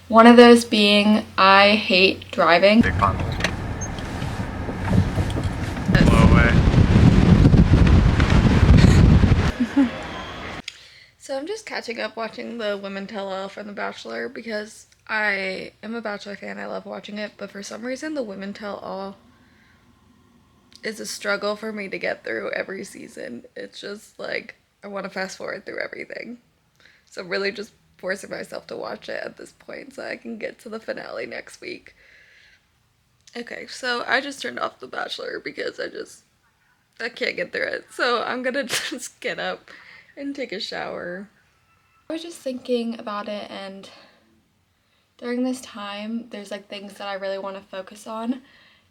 One of those being I hate driving. Big pond. Blow away. So I'm just catching up watching the Women Tell All from The Bachelor because I am a Bachelor fan. I love watching it, but for some reason the Women Tell All is a struggle for me to get through every season. It's just like I want to fast forward through everything. So I'm really just forcing myself to watch it at this point so I can get to the finale next week. Okay, so I just turned off The Bachelor because I can't get through it. So I'm gonna just get up and take a shower. I was just thinking about it, and during this time there's like things that I really want to focus on.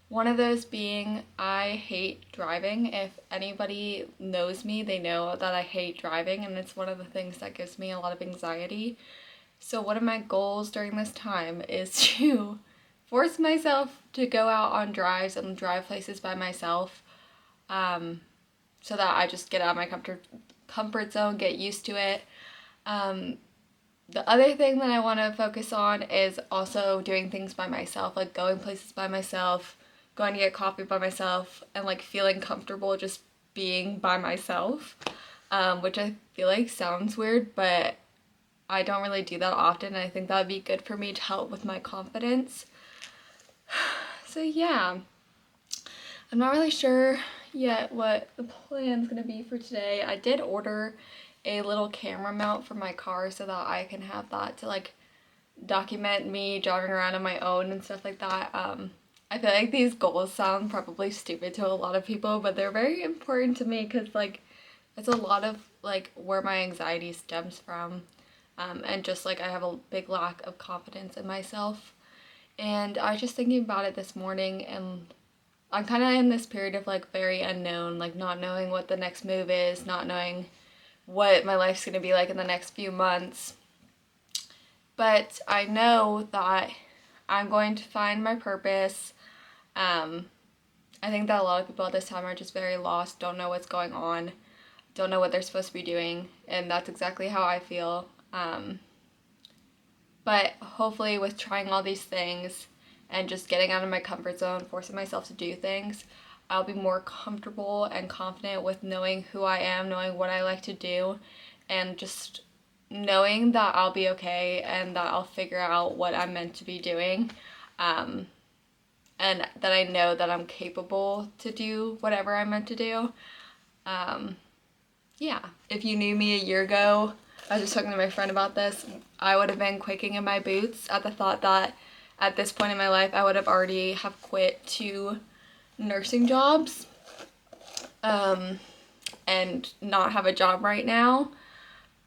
One of those being I hate driving. If anybody knows me, they know that I hate driving, and it's one of the things that gives me a lot of anxiety. So one of my goals during this time is to force myself to go out on drives and drive places by myself, so that I just get out of my comfort zone, get used to it. The other thing that I want to focus on is also doing things by myself, like going places by myself, going to get coffee by myself, and like feeling comfortable just being by myself, which I feel like sounds weird, but I don't really do that often, and I think that would be good for me to help with my confidence. So yeah, I'm not really sure yet what the plan's gonna be for today. I did order a little camera mount for my car so that I can have that to like document me driving around on my own and stuff like that. I feel like these goals sound probably stupid to a lot of people, but they're very important to me because like it's a lot of like where my anxiety stems from, and just like I have a big lack of confidence in myself. And I was just thinking about it this morning, and I'm kind of in this period of like very unknown, like not knowing what the next move is, not knowing what my life's going to be like in the next few months. But I know that I'm going to find my purpose. I think that a lot of people at this time are just very lost, don't know what's going on, don't know what they're supposed to be doing, and that's exactly how I feel. But hopefully with trying all these things and just getting out of my comfort zone, forcing myself to do things, I'll be more comfortable and confident with knowing who I am, knowing what I like to do, and just knowing that I'll be okay and that I'll figure out what I'm meant to be doing, and that I know that I'm capable to do whatever I'm meant to do. Yeah, if you knew me a year ago, I was just talking to my friend about this, I would have been quaking in my boots at the thought that at this point in my life I would have already have quit 2 nursing jobs, and not have a job right now.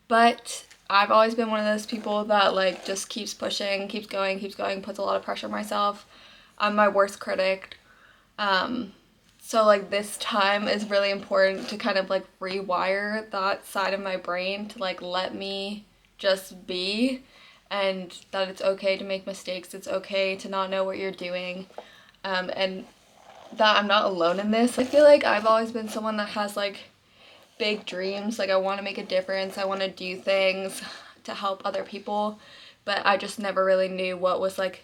But I've always been one of those people that like just keeps pushing, keeps going, puts a lot of pressure on myself. I'm my worst critic. So like this time is really important to kind of like rewire that side of my brain to like let me just be, and that it's okay to make mistakes, it's okay to not know what you're doing, and that I'm not alone in this. I feel like I've always been someone that has like big dreams, like I want to make a difference, I want to do things to help other people, but I just never really knew what was like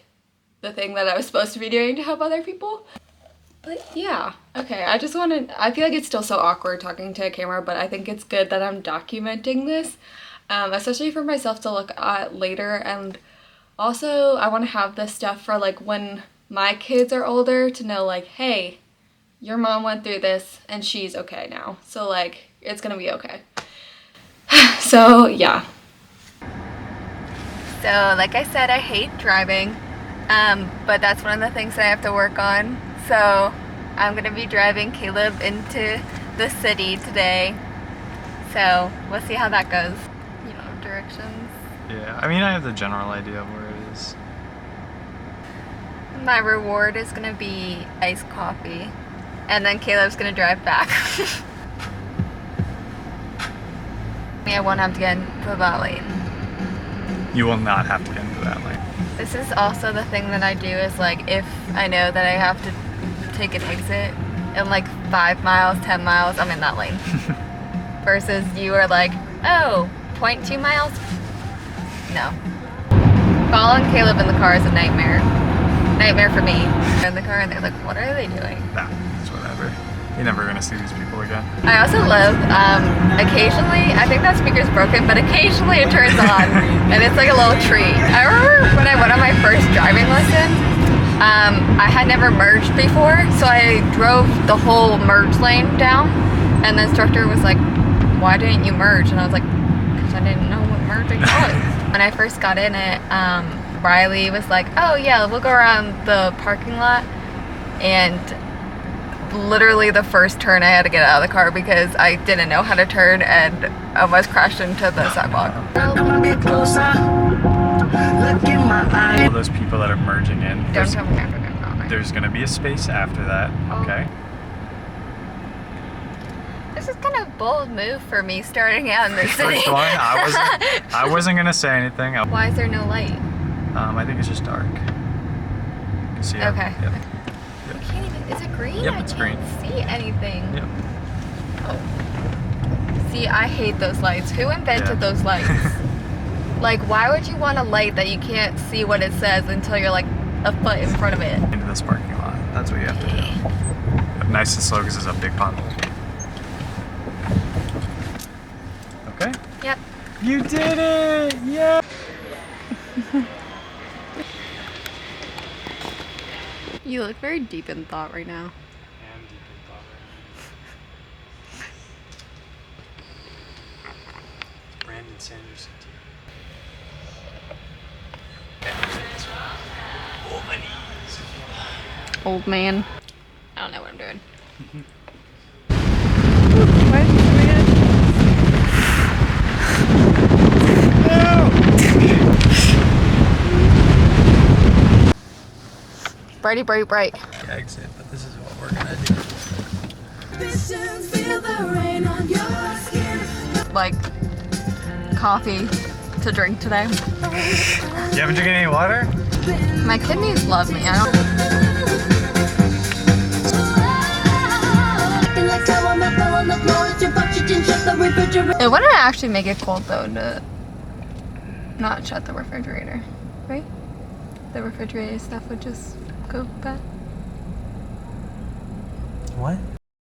the thing that I was supposed to be doing to help other people. But yeah, okay, I feel like it's still so awkward talking to a camera, but I think it's good that I'm documenting this, especially for myself to look at later, and also I want to have this stuff for like when my kids are older to know like, hey, your mom went through this and she's okay now, so like it's gonna be okay. So yeah. So like I said, I hate driving, but that's one of the things that I have to work on. So I'm gonna be driving Caleb into the city today, so we'll see how that goes. You know, directions. Yeah, I mean, I have the general idea of where it is. My reward is gonna be iced coffee, and then Caleb's gonna drive back. I won't have to get into that lane. You will not have to get into that lane. This is also the thing that I do is like if I know that I have to take an exit in like 5 miles, 10 miles, I'm in that lane. Versus you are like, Oh, 0.2 miles? No. Following Caleb in the car is a nightmare. Nightmare for me. In the car and they're like, what are they doing? Nah, it's whatever. You're never gonna see these people again. I also love, occasionally, I think that speaker's broken, but occasionally it turns on and it's like a little treat. I remember when I went on my first driving lesson, I had never merged before, so I drove the whole merge lane down and the instructor was like, why didn't you merge? And I was like, because I didn't know what merging was. When I first got in it, Riley was like, oh yeah, we'll go around the parking lot, and literally the first turn I had to get out of the car because I didn't know how to turn and almost crashed into the sidewalk. All those people that are merging in, Don't tell me after that. there's gonna be a space after that, okay? This is kind of a bold move for me starting out in the city. First one, I wasn't gonna say anything. Why is there no light? I think it's just dark. You see it? Okay. Yep. I can't even, is it green? Yep, it's green. I can't see anything. Yep. Oh. See, I hate those lights. Who invented Yeah. those lights? Like, why would you want a light that you can't see what it says until you're like a foot in front of it? Into this parking lot. That's what you have to do. Yep, nice and slow because it's a big pothole. Okay. Yep. You did it! Yeah! You look very deep in thought right now. Brandon Sanderson. Old man. I don't know what I'm doing. Brighty bright bright. Yeah, exit, but this is what we're gonna do. Like coffee to drink today. You haven't drinking any water? My kidneys love me. I don't. It wouldn't actually make it cold though to not shut the refrigerator, right? The refrigerator stuff would just go bad. What?